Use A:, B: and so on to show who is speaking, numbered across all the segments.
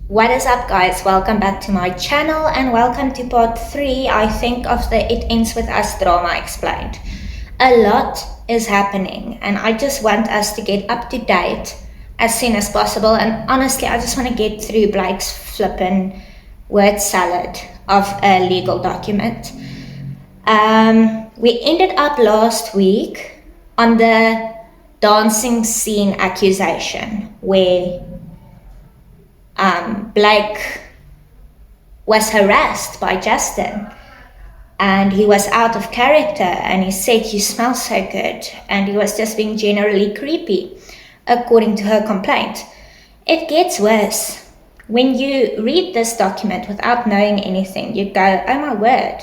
A: What is up, guys? Welcome back to my channel and welcome to part 3, I think, of the It Ends With Us drama explained. A lot is happening and I just want us to get up to date as soon as possible, and honestly I just want to get through Blake's flippin' word salad of a legal document. We ended up last week on the dancing scene accusation where Blake was harassed by Justin and he was out of character and he said, "You smell so good," and he was just being generally creepy according to her complaint. It gets worse. When you read this document without knowing anything, you go, "Oh my word,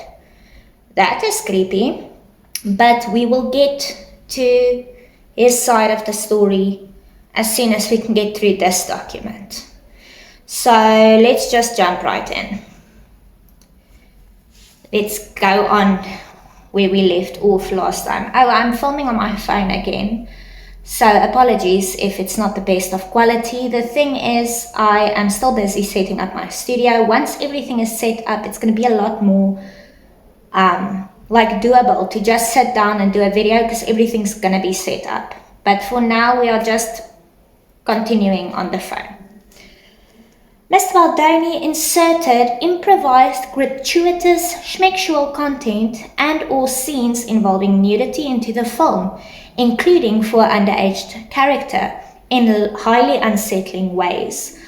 A: that is creepy," but we will get to his side of the story as soon as we can get through this document. So let's just jump right in. Let's go on where we left off last time. Oh, I'm filming on my phone again, so apologies if it's not the best of quality. The thing is, I am still busy setting up my studio. Once everything is set up, it's going to be a lot more doable to just sit down and do a video because everything's going to be set up. But for now, we are just continuing on the phone. Mr. Baldoni inserted improvised, gratuitous, sexual content and or scenes involving nudity into the film, including for underage character, in highly unsettling ways.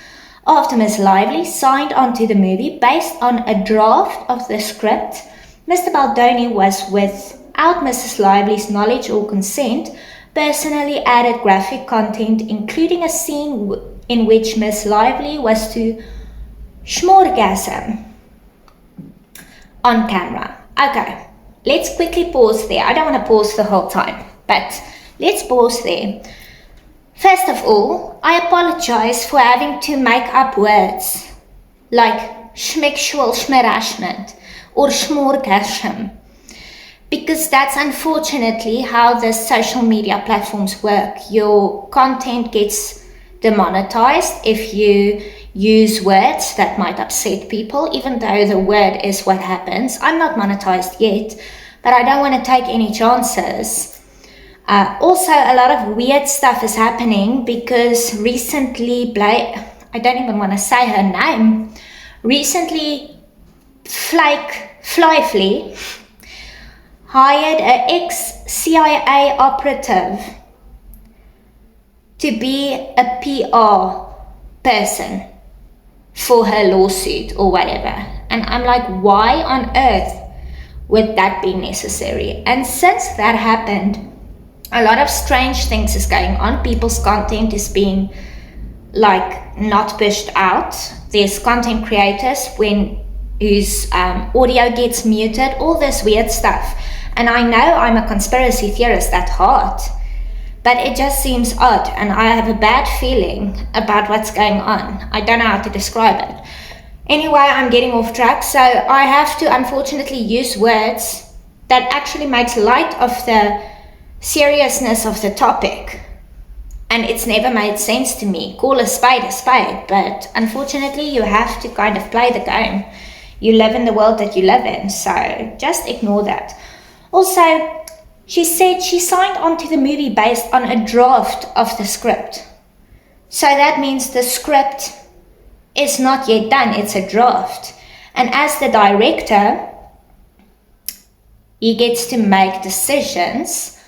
A: After Ms. Lively signed on to the movie based on a draft of the script, Mr. Baldoni was, without Mrs. Lively's knowledge or consent, personally added graphic content, including a scene in which Miss Lively was to schmorgasm on camera. Okay, let's quickly pause there. I don't want to pause the whole time, but let's pause there. First of all, I apologize for having to make up words like schmexual schmerashment or schmorgasm, because that's unfortunately how the social media platforms work. Your content gets demonetized if you use words that might upset people, even though the word is what happens. I'm not monetized yet, but I don't want to take any chances. Also, a lot of weird stuff is happening because recently, I don't even want to say her name, recently Flyfly hired an ex-CIA operative to be a PR person for her lawsuit or whatever. And I'm like, why on earth would that be necessary? And since that happened, a lot of strange things is going on. People's content is being not pushed out. There's content creators whose audio gets muted, all this weird stuff. And I know I'm a conspiracy theorist at heart, but it just seems odd and I have a bad feeling about what's going on. I don't know how to describe it. Anyway, I'm getting off track, so I have to unfortunately use words that actually makes light of the seriousness of the topic. And it's never made sense to me. Call a spade, but unfortunately you have to kind of play the game. You live in the world that you live in, so just ignore that. Also, she said she signed on to the movie based on a draft of the script. So that means the script is not yet done, it's a draft. And as the director, he gets to make decisions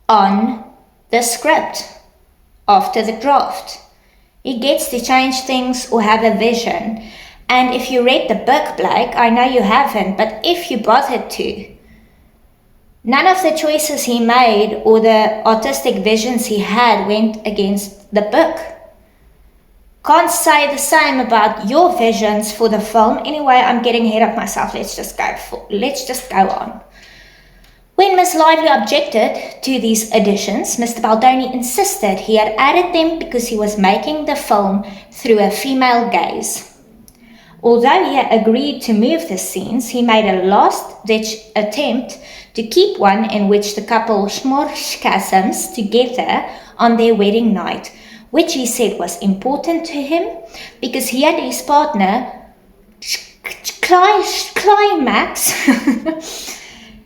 A: on the script after the draft. He gets to change things or have a vision. And if you read the book, Blake, I know you haven't, but if you bothered to, none of the choices he made or the artistic visions he had went against the book. Can't say the same about your visions for the film. Anyway, I'm getting ahead of myself. Let's just go on. When Miss Lively objected to these additions, Mr. Baldoni insisted he had added them because he was making the film through a female gaze. Although he had agreed to move the scenes, he made a last-ditch attempt to keep one in which the couple schmorgasms together on their wedding night, which he said was important to him because he and his partner climax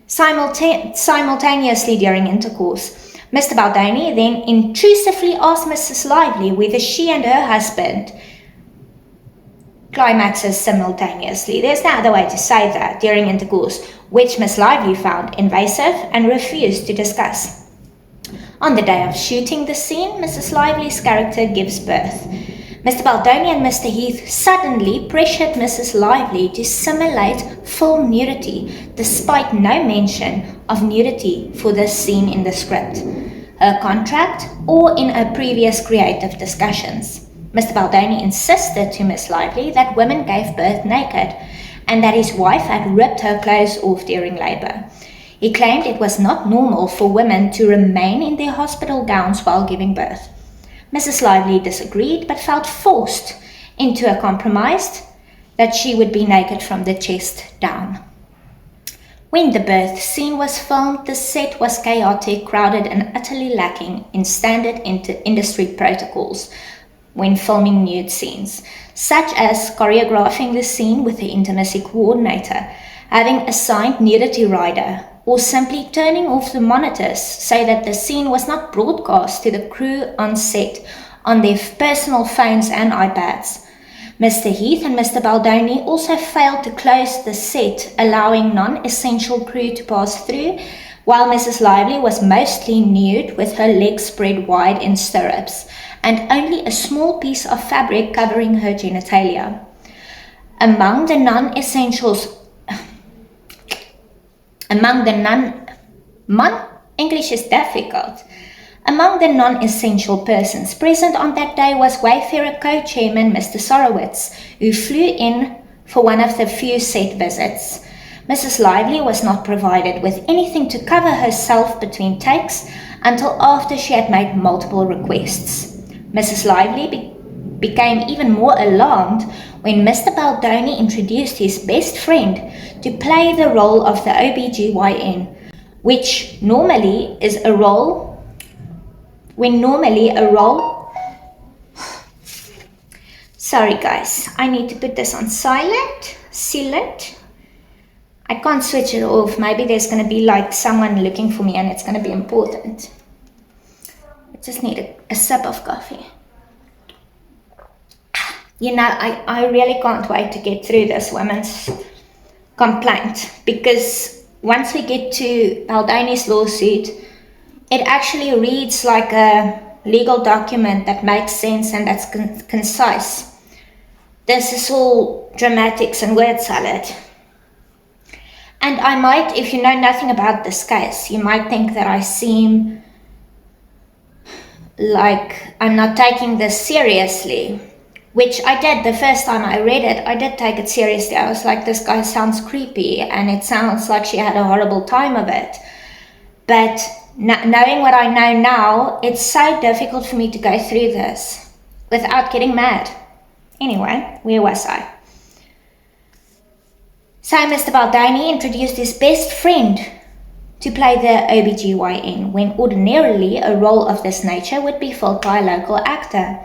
A: simultaneously during intercourse. Mr. Baldoni then intrusively asked Mrs. Lively whether she and her husband climaxes simultaneously. There's no other way to say that, during intercourse, which Miss Lively found invasive and refused to discuss. On the day of shooting the scene, Mrs. Lively's character gives birth. Mr. Baldoni and Mr. Heath suddenly pressured Mrs. Lively to simulate full nudity, despite no mention of nudity for this scene in the script, her contract, or in her previous creative discussions. Mr. Baldoni insisted to Miss Lively that women gave birth naked and that his wife had ripped her clothes off during labor. He claimed it was not normal for women to remain in their hospital gowns while giving birth. Mrs. Lively disagreed but felt forced into a compromise that she would be naked from the chest down. When the birth scene was filmed, the set was chaotic, crowded, and utterly lacking in standard industry protocols when filming nude scenes, such as choreographing the scene with the intimacy coordinator, having assigned nudity rider, or simply turning off the monitors so that the scene was not broadcast to the crew on set on their personal phones and iPads. Mr. Heath and Mr. Baldoni also failed to close the set, allowing non-essential crew to pass through, while Mrs. Lively was mostly nude with her legs spread wide in stirrups, and only a small piece of fabric covering her genitalia. Among the non-essential persons present on that day was Wayfarer co-chairman Mr. Sorowitz, who flew in for one of the few set visits. Mrs. Lively was not provided with anything to cover herself between takes until after she had made multiple requests. Mrs. Lively became even more alarmed when Mr. Baldoni introduced his best friend to play the role of the OBGYN, which normally is a role Sorry guys, I need to put this on silent. I can't switch it off. Maybe there's going to be like someone looking for me and it's going to be important. I just need a sip of coffee. You know, I really can't wait to get through this women's complaint, because once we get to Baldoni's lawsuit, it actually reads like a legal document that makes sense and that's concise. This is all dramatics and word salad. And I might, if you know nothing about this case, you might think that I seem like I'm not taking this seriously, which I did the first time I read it. I did take it seriously. I was like, this guy sounds creepy and it sounds like she had a horrible time of it. But knowing what I know now, it's so difficult for me to go through this without getting mad. Anyway, where was I? So Mr. Baldoni introduced his best friend to play the OBGYN, when ordinarily a role of this nature would be filled by a local actor.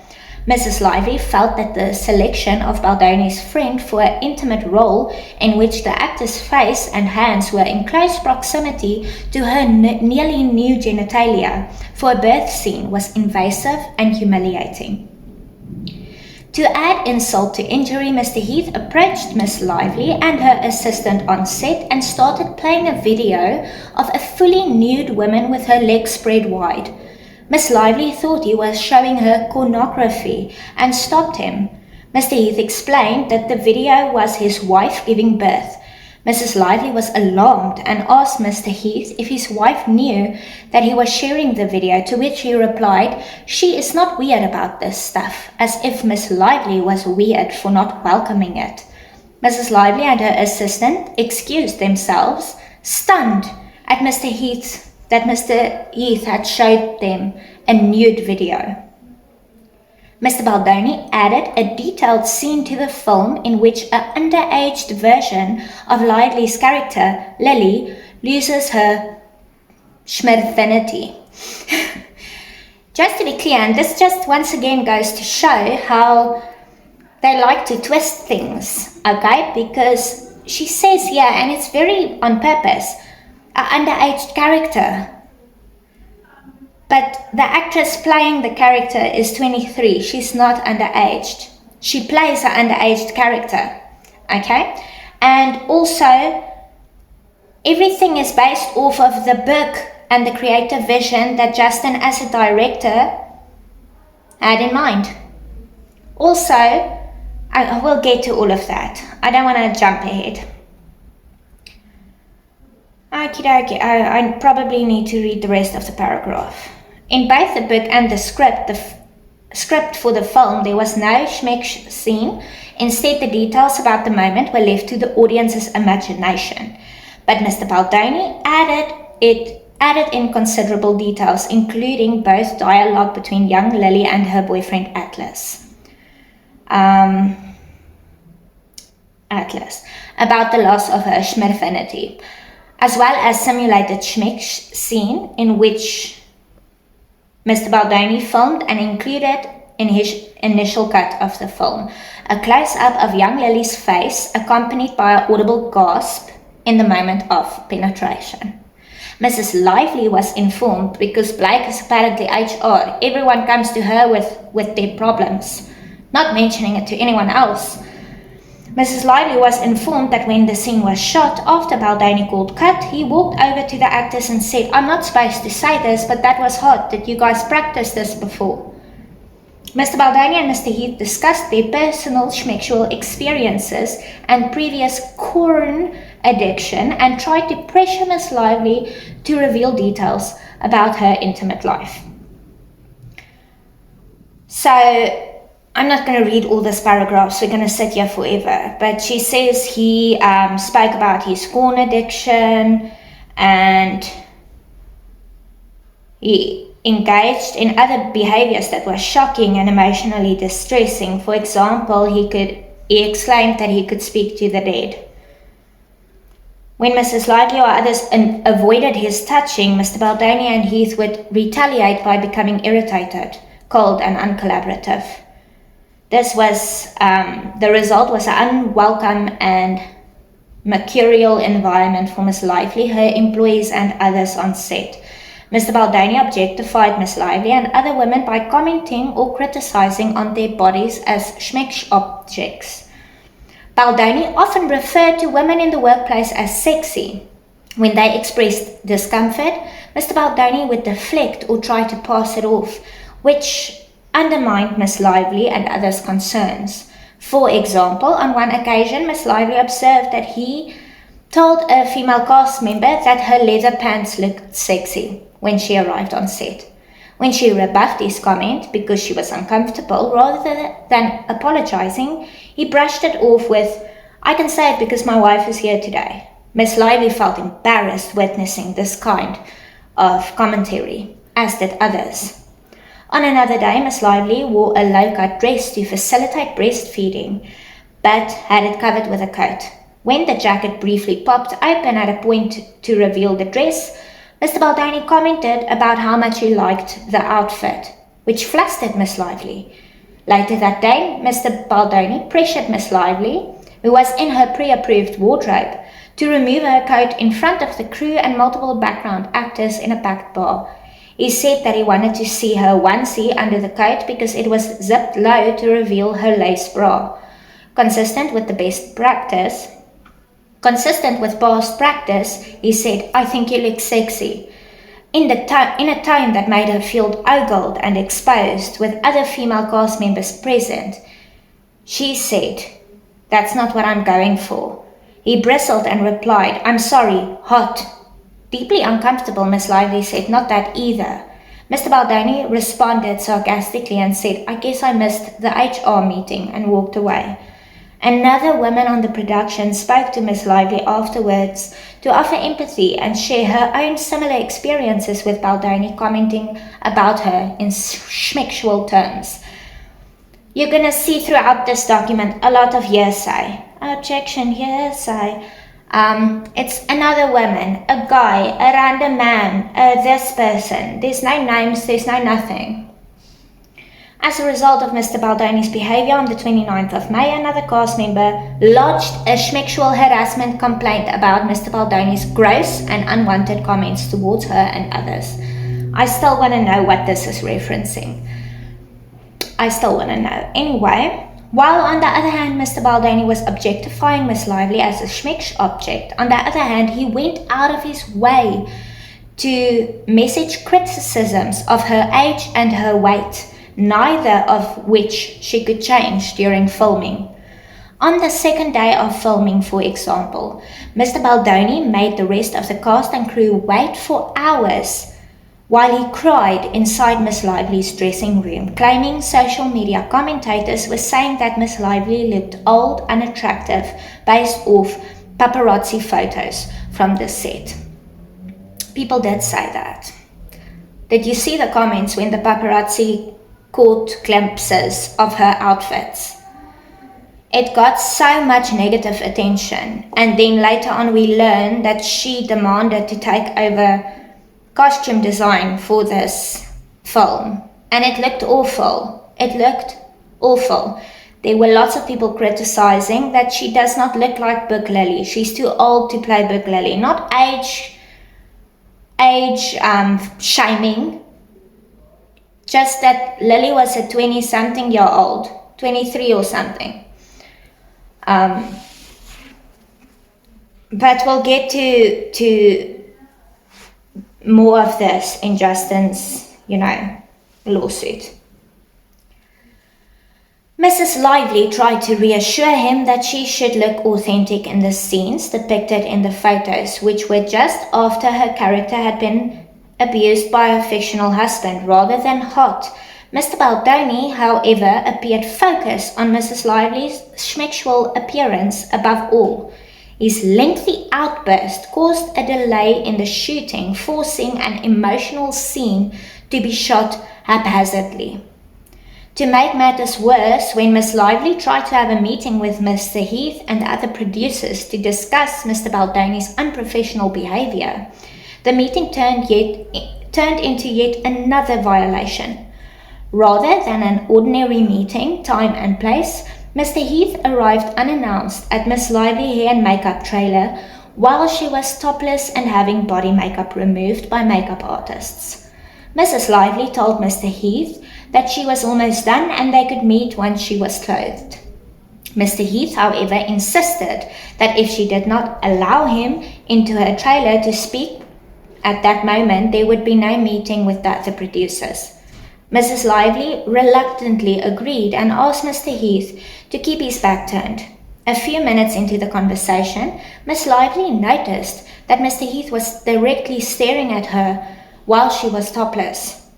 A: Mrs. Lively felt that the selection of Baldoni's friend for an intimate role in which the actor's face and hands were in close proximity to her nearly nude genitalia for a birth scene was invasive and humiliating. To add insult to injury, Mr. Heath approached Miss Lively and her assistant on set and started playing a video of a fully nude woman with her legs spread wide. Miss Lively thought he was showing her pornography and stopped him. Mr. Heath explained that the video was his wife giving birth. Mrs. Lively was alarmed and asked Mr. Heath if his wife knew that he was sharing the video, to which he replied, "She is not weird about this stuff," as if Miss Lively was weird for not welcoming it. Mrs. Lively and her assistant excused themselves, stunned at Mr. Heath had showed them a nude video. Mr. Baldoni added a detailed scene to the film in which an underaged version of Lively's character, Lily, loses her schmirthinity. Just to be clear, and this just once again goes to show how they like to twist things, okay? Because she says here, and it's very on purpose, an underage character. But the actress playing the character is 23. She's not underaged. She plays an underaged character, okay? And also, everything is based off of the book and the creative vision that Justin, as a director, had in mind. Also, I will get to all of that. I don't want to jump ahead. Okay, I probably need to read the rest of the paragraph. In both the book and the script for the film, there was no schmeck scene. Instead, the details about the moment were left to the audience's imagination. But Mr. Baldoni added in considerable details, including both dialogue between young Lily and her boyfriend Atlas. About the loss of her schmirfinity, as well as simulated schmeck scene in which Mr. Baldoni filmed and included in his initial cut of the film a close-up of young Lily's face accompanied by an audible gasp in the moment of penetration. Mrs. Lively was informed because Blake is apparently HR. Everyone comes to her with their problems, not mentioning it to anyone else. Mrs. Lively was informed that when the scene was shot, after Baldoni called cut, he walked over to the actors and said, "I'm not supposed to say this, but that was hot. Did you guys practice this before?" Mr. Baldoni and Mr. Heath discussed their personal schmexual experiences and previous corn addiction and tried to pressure Miss Lively to reveal details about her intimate life. So, I'm not going to read all these paragraphs, we're going to sit here forever, but she says he spoke about his corn addiction and he engaged in other behaviors that were shocking and emotionally distressing. For example, he exclaimed that he could speak to the dead. When Mrs. Lively or others avoided his touching, Mr. Baldoni and Heath would retaliate by becoming irritated, cold and uncollaborative. This was, the result was an unwelcome and mercurial environment for Miss Lively, her employees and others on set. Mr. Baldoni objectified Miss Lively and other women by commenting or criticizing on their bodies as schmeck objects. Baldoni often referred to women in the workplace as sexy. When they expressed discomfort, Mr. Baldoni would deflect or try to pass it off, which undermined Miss Lively and others' concerns. For example, on one occasion, Miss Lively observed that he told a female cast member that her leather pants looked sexy when she arrived on set. When she rebuffed his comment because she was uncomfortable, rather than apologizing, he brushed it off with, "I can say it because my wife is here today." Miss Lively felt embarrassed witnessing this kind of commentary, as did others. On another day, Miss Lively wore a low-cut dress to facilitate breastfeeding, but had it covered with a coat. When the jacket briefly popped open at a point to reveal the dress, Mr. Baldoni commented about how much he liked the outfit, which flustered Miss Lively. Later that day, Mr. Baldoni pressured Miss Lively, who was in her pre-approved wardrobe, to remove her coat in front of the crew and multiple background actors in a packed bar. He said that he wanted to see her onesie under the coat because it was zipped low to reveal her lace bra. Consistent with past practice, he said, "I think you look sexy," in a tone that made her feel ogled and exposed with other female cast members present. She said, "That's not what I'm going for." He bristled and replied, "I'm sorry, hot." Deeply uncomfortable, Miss Lively said, "Not that either." Mr. Baldoni responded sarcastically and said, "I guess I missed the HR meeting," and walked away. Another woman on the production spoke to Miss Lively afterwards to offer empathy and share her own similar experiences with Baldoni, commenting about her in schmexual terms. You're going to see throughout this document a lot of hearsay. Objection, hearsay. It's another woman, a guy, a random man, this person. There's no names, there's no nothing. As a result of Mr. Baldoni's behavior, on the 29th of May, another cast member lodged a sexual harassment complaint about Mr. Baldoni's gross and unwanted comments towards her and others. I still want to know what this is referencing. I still want to know. Anyway, while on the other hand, Mr. Baldoni was objectifying Miss Lively as a schmecks object, on the other hand, he went out of his way to message criticisms of her age and her weight, neither of which she could change during filming. On the second day of filming, for example, Mr. Baldoni made the rest of the cast and crew wait for hours while he cried inside Miss Lively's dressing room, claiming social media commentators were saying that Miss Lively looked old, unattractive, based off paparazzi photos from the set. People did say that. Did you see the comments when the paparazzi caught glimpses of her outfits? It got so much negative attention, and then later on we learned that she demanded to take over costume design for this film, and it looked awful. It looked awful. There were lots of people criticizing that she does not look like Book Lily. She's too old to play Book Lily. Not age shaming, just that Lily was a 20-something year old, 23 or something. But we'll get to more of this in Justin's, lawsuit. Mrs. Lively tried to reassure him that she should look authentic in the scenes depicted in the photos, which were just after her character had been abused by her fictional husband, rather than hot. Mr. Baldoni, however, appeared focused on Mrs. Lively's sexual appearance above all. His lengthy outburst caused a delay in the shooting, forcing an emotional scene to be shot haphazardly. To make matters worse, when Miss Lively tried to have a meeting with Mr. Heath and other producers to discuss Mr. Baldoni's unprofessional behavior, the meeting turned into yet another violation. Rather than an ordinary meeting, time and place, Mr. Heath arrived unannounced at Miss Lively hair and makeup trailer while she was topless and having body makeup removed by makeup artists. Mrs. Lively told Mr. Heath that she was almost done and they could meet once she was clothed. Mr. Heath, however, insisted that if she did not allow him into her trailer to speak at that moment, there would be no meeting with the other producers. Mrs. Lively reluctantly agreed and asked Mr. Heath to keep his back turned. A few minutes into the conversation, Miss Lively noticed that Mr. Heath was directly staring at her while she was topless.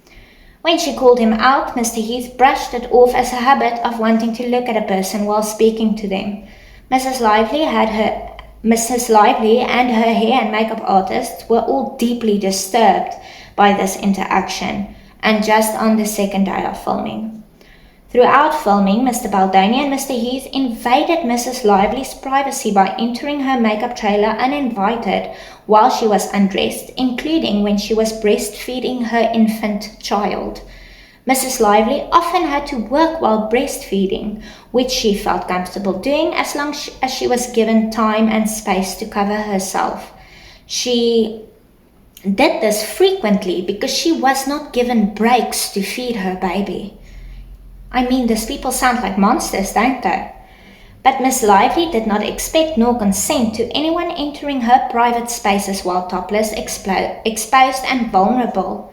A: When she called him out, Mr. Heath brushed it off as a habit of wanting to look at a person while speaking to them. Mrs. Lively and her hair and makeup artist were all deeply disturbed by this interaction, and just on the second day of filming. Throughout filming, Mr. Baldoni and Mr. Heath invaded Mrs. Lively's privacy by entering her makeup trailer uninvited while she was undressed, including when she was breastfeeding her infant child. Mrs. Lively often had to work while breastfeeding, which she felt comfortable doing as long as she was given time and space to cover herself. She did this frequently because she was not given breaks to feed her baby. I mean, these people sound like monsters, don't they? But Miss Lively did not expect nor consent to anyone entering her private spaces while topless, exposed and vulnerable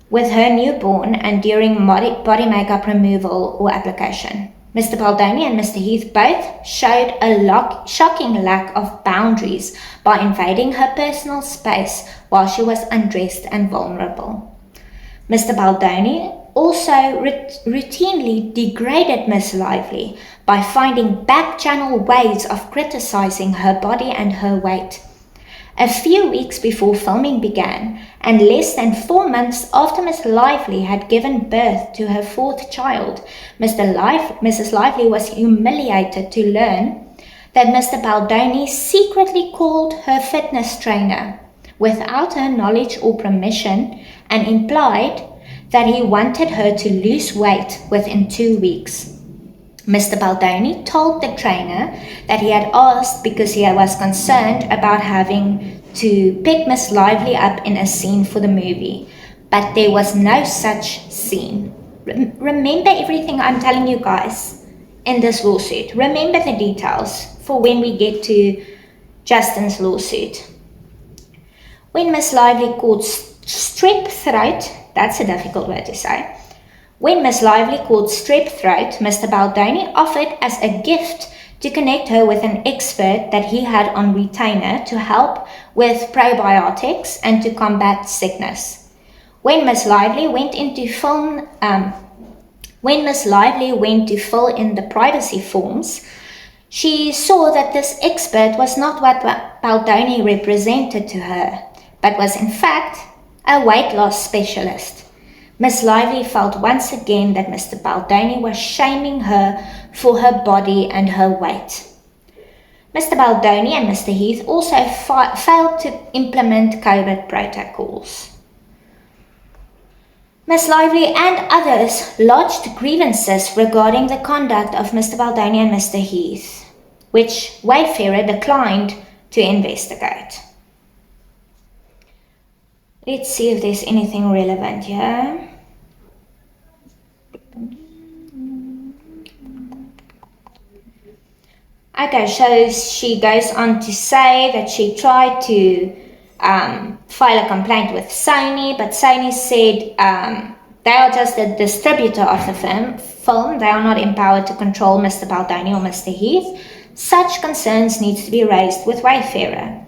A: with her newborn and during body makeup removal or application. Mr. Baldoni and Mr. Heath both showed a shocking lack of boundaries by invading her personal space while she was undressed and vulnerable. Mr. Baldoni also routinely degraded Miss Lively by finding back-channel ways of criticizing her body and her weight. A few weeks before filming began, and less than 4 months after Miss Lively had given birth to her 4th child, Mrs. Lively was humiliated to learn that Mr. Baldoni secretly called her fitness trainer without her knowledge or permission and implied that he wanted her to lose weight within 2 weeks. Mr. Baldoni told the trainer that he had asked because he was concerned about having to pick Miss Lively up in a scene for the movie, but there was no such scene. Remember everything I'm telling you guys in this lawsuit. Remember the details for when we get to Justin's lawsuit. When Miss Lively caught strep throat, that's a difficult word to say. When Miss Lively caught strep throat, Mr. Baldoni offered as a gift to connect her with an expert that he had on retainer to help with probiotics and to combat sickness. When Miss Lively went to fill in the privacy forms, she saw that this expert was not what Baldoni represented to her, but was in fact a weight loss specialist. Miss Lively felt once again that Mr. Baldoni was shaming her for her body and her weight. Mr. Baldoni and Mr. Heath also failed to implement COVID protocols. Miss Lively and others lodged grievances regarding the conduct of Mr. Baldoni and Mr. Heath, which Wayfarer declined to investigate. Let's see if there's anything relevant here. Okay, so she goes on to say that she tried to file a complaint with Sony, but Sony said they are just a distributor of the film. They are not empowered to control Mr. Baldoni or Mr. Heath. Such concerns need to be raised with Wayfarer.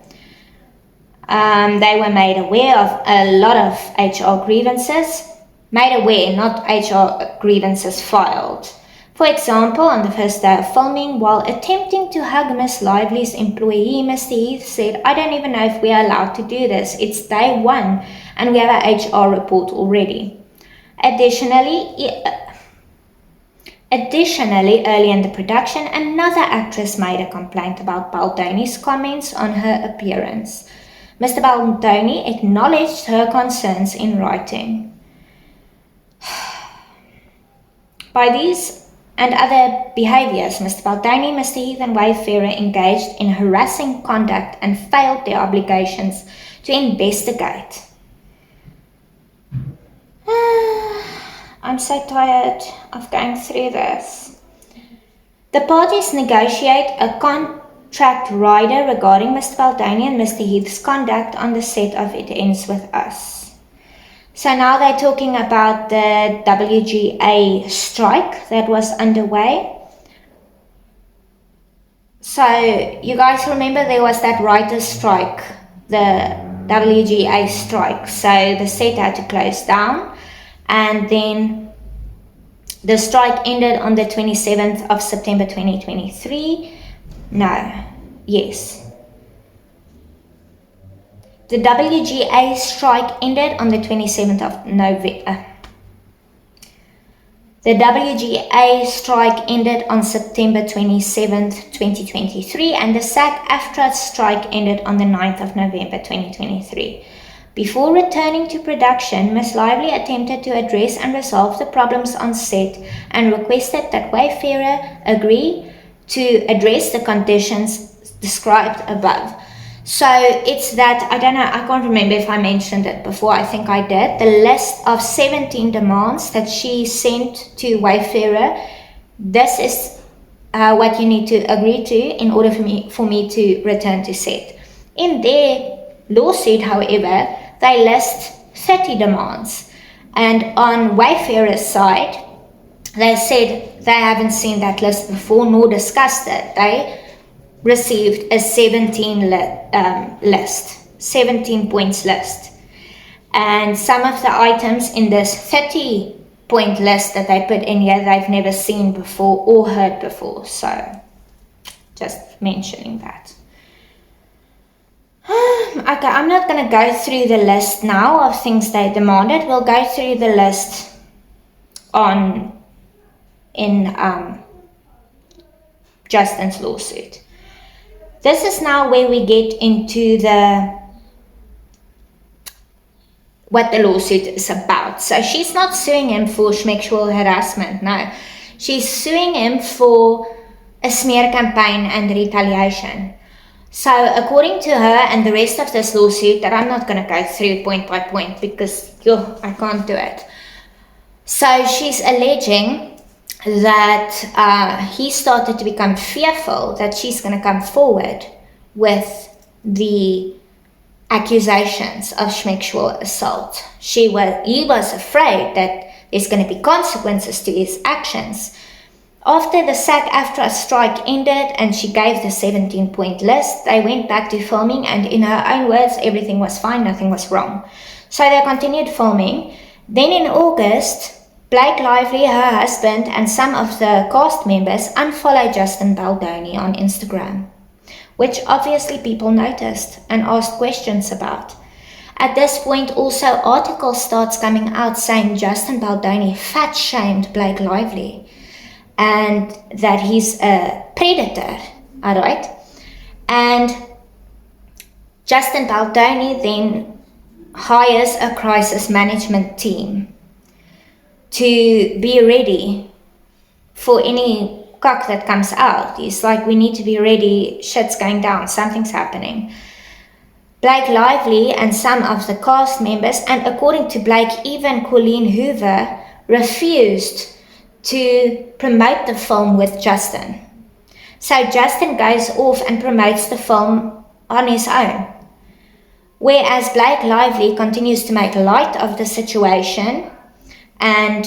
A: They were made aware of a lot of HR grievances. Made aware, not HR grievances filed. For example, on the first day of filming, while attempting to hug Miss Lively's employee, Mr. Heath said, "I don't even know if we are allowed to do this. It's day one and we have an HR report already." Additionally, early in the production, another actress made a complaint about Baldoni's comments on her appearance. Mr. Baldoni acknowledged her concerns in writing. By these and other behaviors, Mr. Baldoni, Mr. Heath and Wayfarer engaged in harassing conduct and failed their obligations to investigate. I'm so tired of going through this. The parties negotiate a contract rider regarding Mr. Baldoni and Mr. Heath's conduct on the set of It Ends With Us. So now they're talking about the WGA strike that was underway. So you guys remember there was that writer's strike, the WGA strike. So the set had to close down, and then the strike ended on the 27th of September 2023. The WGA strike ended on the 27th of November. The WGA strike ended on September 27th, 2023, and the SAG-AFTRA strike ended on the 9th of November 2023. Before returning to production, Ms. Lively attempted to address and resolve the problems on set and requested that Wayfarer agree to address the conditions described above. So it's that, I don't know, I can't remember if I mentioned it before, I think I did, the list of 17 demands that she sent to Wayfarer. This is what you need to agree to in order for me to return to set. In their lawsuit, however, they list 30 demands. And on Wayfarer's side, they said they haven't seen that list before nor discussed it. They received a 17 points list. And some of the items in this 30 point list that they put in here, they've never seen before or heard before. So just mentioning that. Okay, I'm not going to go through the list now of things they demanded. We'll go through the list in Justin's lawsuit. this is now where we get into what the lawsuit is about. So she's not suing him for sexual harassment, no. She's suing him for a smear campaign and retaliation. So according to her and the rest of this lawsuit, that I'm not going to go through point by point because I can't do it. So she's alleging that he started to become fearful that she's going to come forward with the accusations of sexual assault. He was afraid that there's going to be consequences to his actions. After the SAG-AFTRA strike ended and she gave the 17-point list, they went back to filming, and in her own words, everything was fine, nothing was wrong. So they continued filming. Then in August, Blake Lively, her husband, and some of the cast members unfollowed Justin Baldoni on Instagram, which obviously people noticed and asked questions about. At this point, also articles starts coming out saying Justin Baldoni fat-shamed Blake Lively and that he's a predator, all right? And Justin Baldoni then hires a crisis management team to be ready for any cock that comes out. He's like, we need to be ready, shit's going down, something's happening. Blake Lively and some of the cast members, and according to Blake, even Colleen Hoover, refused to promote the film with Justin. So Justin goes off and promotes the film on his own. Whereas Blake Lively continues to make light of the situation and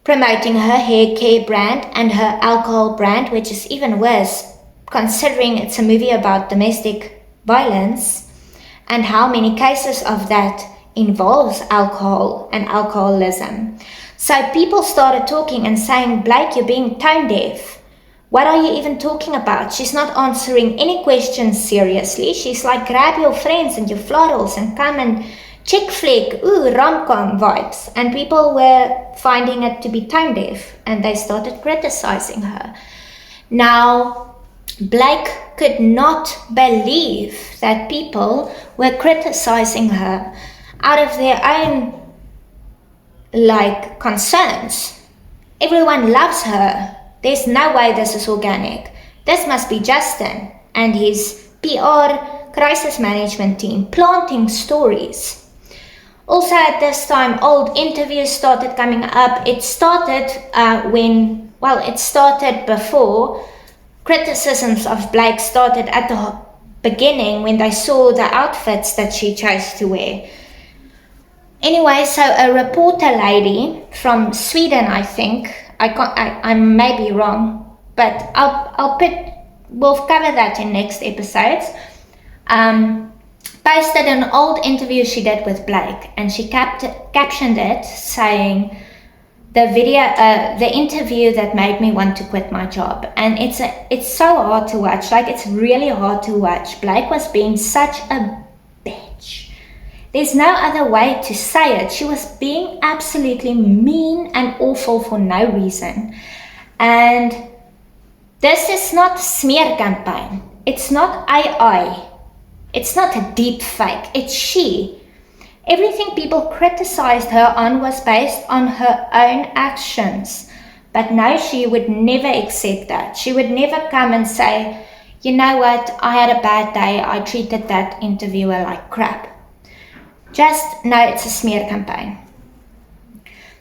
A: promoting her hair care brand and her alcohol brand, which is even worse considering it's a movie about domestic violence and how many cases of that involves alcohol and alcoholism. So people started talking and saying, Blake, you're being tone deaf. What are you even talking about? She's not answering any questions seriously. She's like, grab your friends and your florals and come and chick flick, rom-com vibes. And people were finding it to be tone deaf and they started criticizing her. Now, Blake could not believe that people were criticizing her out of their own concerns. Everyone loves her. There's no way this is organic. This must be Justin and his PR crisis management team planting stories. Also at this time, old interviews started coming up. It started it started before criticisms of Blake started at the beginning when they saw the outfits that she chose to wear. Anyway, so a reporter lady from Sweden, I think, I may be wrong, but we'll cover that in next episodes, posted an old interview she did with Blake, and she captioned it saying, the interview that made me want to quit my job. And it's so hard to watch, it's really hard to watch. Blake was being such a bitch. There's no other way to say it. She was being absolutely mean and awful for no reason. And this is not a smear campaign. It's not AI. It's not a deep fake. It's she. Everything people criticized her on was based on her own actions. But no, she would never accept that. She would never come and say, you know what, I had a bad day. I treated that interviewer like crap. Just know it's a smear campaign.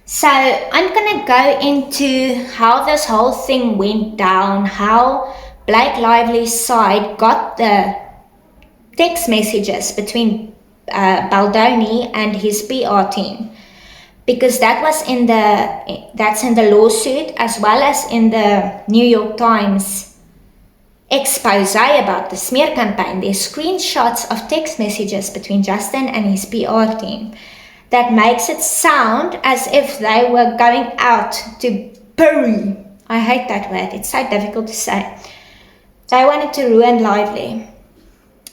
A: So I'm going to go into how this whole thing went down, how Blake Lively's side got the text messages between Baldoni and his PR team, because that's in the lawsuit as well as in the New York Times expose about the smear campaign. There's screenshots of text messages between Justin and his PR team that makes it sound as if they were going out to Peru. I hate that word, it's so difficult to say. They wanted to ruin Lively.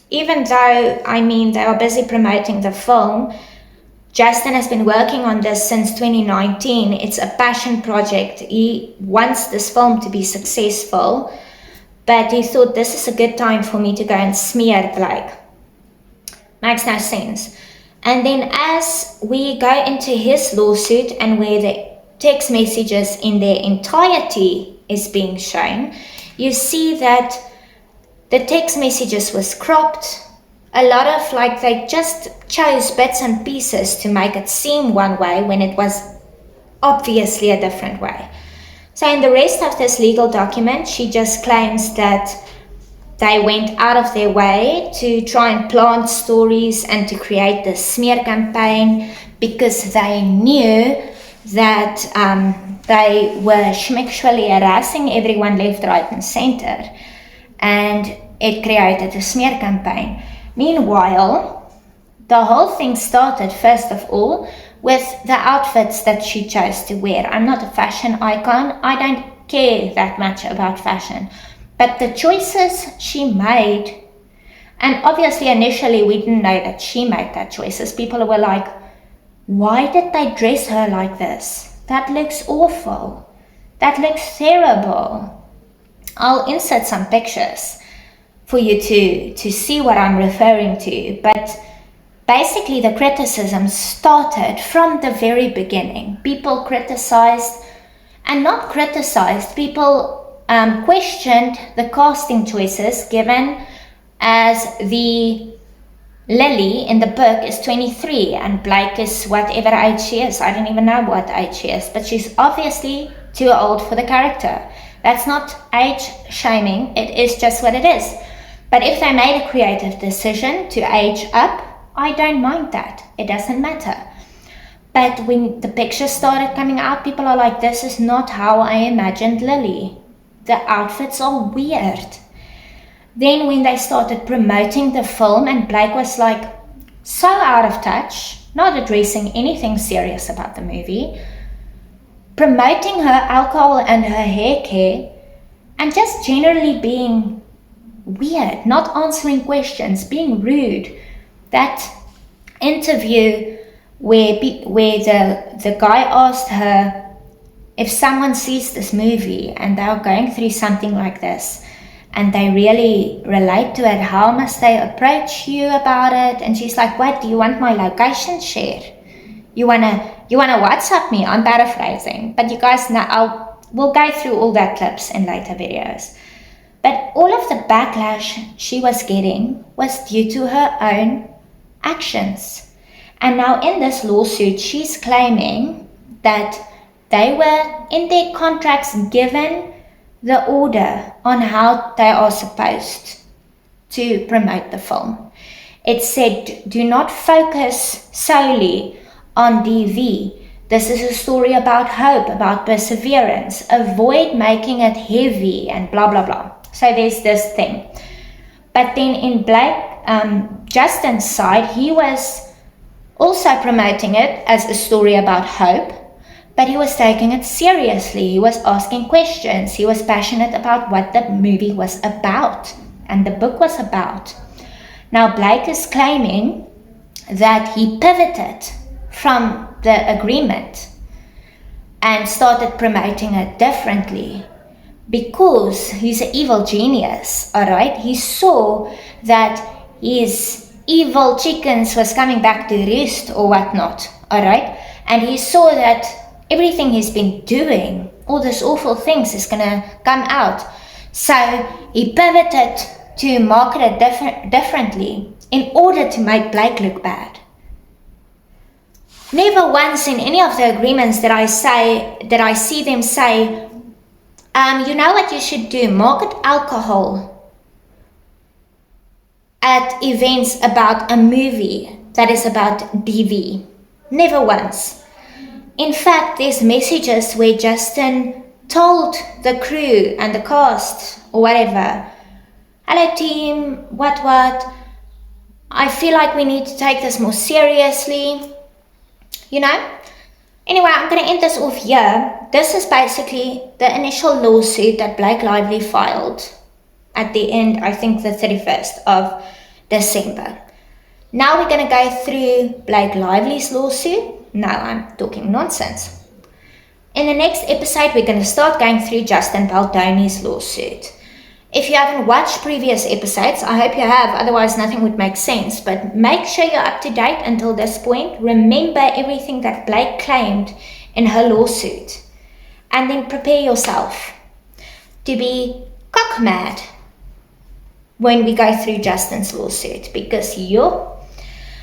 A: Even though, they are busy promoting the film, Justin has been working on this since 2019. It's a passion project. He wants this film to be successful. but he thought this is a good time for me to go and smear Blake. Makes no sense. And then as we go into his lawsuit and where the text messages in their entirety is being shown, you see that the text messages was cropped. A lot of they just chose bits and pieces to make it seem one way when it was obviously a different way. So in the rest of this legal document, she just claims that they went out of their way to try and plant stories and to create this smear campaign because they knew that they were schmictually harassing everyone left, right and center, and it created a smear campaign. Meanwhile, the whole thing started, first of all, with the outfits that she chose to wear. I'm not a fashion icon. I don't care that much about fashion. But the choices she made, and obviously initially we didn't know that she made that choices. People were like, why did they dress her like this? That looks awful. That looks terrible. I'll insert some pictures for you to see what I'm referring to. But basically the criticism started from the very beginning. People criticized, and not criticized, people questioned the casting choices given as the Lily in the book is 23 and Blake is whatever age she is. I don't even know what age she is, but she's obviously too old for the character. That's not age shaming, it is just what it is. But if they made a creative decision to age up, I don't mind that. It doesn't matter. But when the pictures started coming out, people are like, this is not how I imagined Lily. The outfits are weird. Then when they started promoting the film and Blake was like so out of touch, not addressing anything serious about the movie, promoting her alcohol and her hair care, and just generally being weird, not answering questions, being rude. That interview where the guy asked her, if someone sees this movie and they're going through something like this and they really relate to it, how must they approach you about it? And she's like, what, do you want my location shared? You wanna WhatsApp me? I'm paraphrasing, but you guys know, we'll go through all that clips in later videos. But all of the backlash she was getting was due to her own actions. And now in this lawsuit, she's claiming that they were in their contracts given the order on how they are supposed to promote the film. It said, do not focus solely on DV. This is a story about hope, about perseverance. Avoid making it heavy and blah, blah, blah. So there's this thing. But then in Justin's side, he was also promoting it as a story about hope, but he was taking it seriously. He was asking questions. He was passionate about what the movie was about and the book was about. Now Blake is claiming that he pivoted from the agreement and started promoting it differently because he's an evil genius, all right? He saw that his evil chickens was coming back to roost or whatnot, all right? And he saw that everything he's been doing, all these awful things is gonna come out. So he pivoted to market it differently in order to make Blake look bad. Never once in any of the agreements that I see them say, you know what you should do? Market alcohol at events about a movie that is about DV. Never once. In fact, there's messages where Justin told the crew and the cast or whatever, hello team, what, I feel like we need to take this more seriously, you know? Anyway, I'm going to end this off here. This is basically the initial lawsuit that Blake Lively filed at the end, I think the 31st of December. Now we're going to go through Blake Lively's lawsuit. No, I'm talking nonsense. In the next episode, we're going to start going through Justin Baldoni's lawsuit. If you haven't watched previous episodes, I hope you have, otherwise nothing would make sense. But make sure you're up to date until this point. Remember everything that Blake claimed in her lawsuit. And then prepare yourself to be cock mad when we go through Justin's lawsuit, because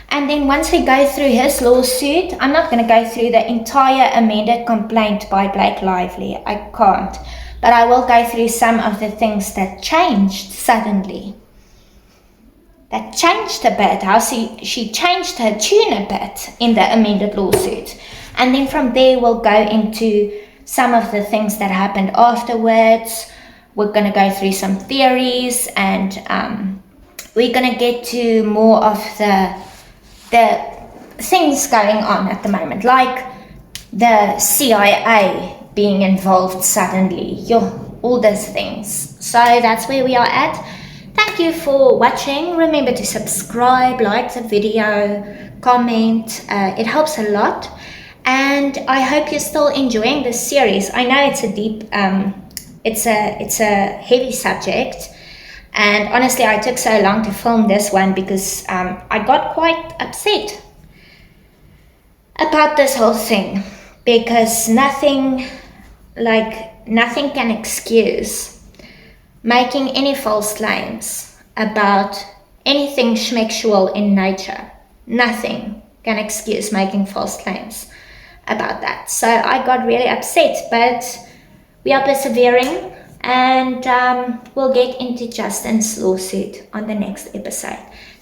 A: and then once we go through his lawsuit, I'm not going to go through the entire amended complaint by Blake Lively. I can't. But I will go through some of the things that changed suddenly. That changed a bit, how she changed her tune a bit in the amended lawsuit. And then from there we'll go into some of the things that happened afterwards. We're going to go through some theories, and we're going to get to more of the things going on at the moment, like the CIA being involved suddenly, all those things. So that's where we are at. Thank you for watching. Remember to subscribe, like the video, comment. It helps a lot. And I hope you're still enjoying this series. I know it's a deep, it's a heavy subject. And honestly, I took so long to film this one because I got quite upset about this whole thing, because nothing can excuse making any false claims about anything schmexual in nature. Nothing can excuse making false claims about that. So I got really upset, but we are persevering, and we'll get into Justin's lawsuit on the next episode.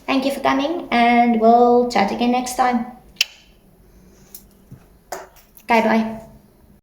A: Thank you for coming, and we'll chat again next time. Okay, bye.